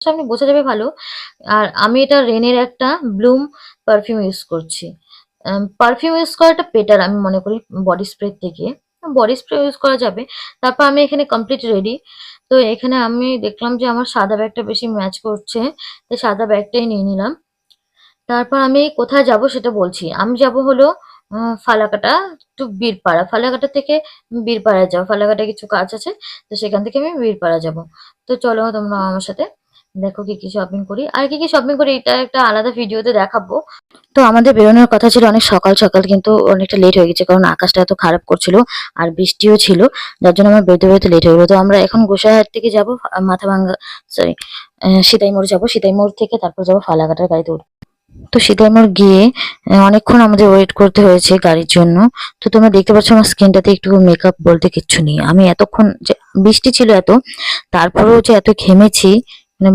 সামনে বোঝা যাবে ভালো। আর আমি এটা রেনের একটা ব্লুম পারফিউম ইউজ করছি। পারফিউম ইউজ করাটা বেটার আমি মনে করি বডি স্প্রে থেকে। বডি স্প্রে ইউজ করা যাবে। তারপর আমি এখানে কমপ্লিট রেডি। তো এখানে আমি দেখলাম যে আমার সাদা ব্যাগটা বেশি ম্যাচ করছে, তাই সাদা ব্যাগটাই নিয়ে নিলাম। তারপর আমি কোথায় যাব সেটা বলছি। আমি যাব হলো ফালাকাটা টু বীরপাড়া। ফালাকাটা থেকে বীরপাড়ায় যাবো। ফালাকাটায় কিছু কাজ আছে। তো সেখান থেকে আমি বীরপাড়া যাব। তো চলো তোমরা আমার সাথে দেখো কি কি শপিং করি। আর কি কি শপিং করি এটা একটা আলাদা ভিডিওতে দেখাবো। তো আমাদের বেরোনোর কথা ছিল অনেক সকাল সকাল, কিন্তু অনেকটা লেট হয়ে গেছে কারণ আকাশটা এত খারাপ করছিল আর বৃষ্টিও ছিল, যার জন্য আমার বেরোতে বেরোতে লেট হয়ে গেলো। তো আমরা এখন গোসাইহাট থেকে যাবো মাথাভাঙ্গা, সরি সিতাইমোড় যাবো। সিতাইমোড় থেকে তারপর যাবো ফালাকাটার গাড়িতে উঠবো। তো সিতাইমোড় গিয়ে অনেকক্ষণ আমাদের ওয়েট করতে হয়েছে গাড়ির জন্য। তো তোমরা দেখতে পাচ্ছ আমার স্কিনটাতে একটু মেকআপ বলতে কিচ্ছু নেই। আমি এতক্ষণ যে বৃষ্টি ছিল এত, তারপরেও যে এত ঘেমেছি মানে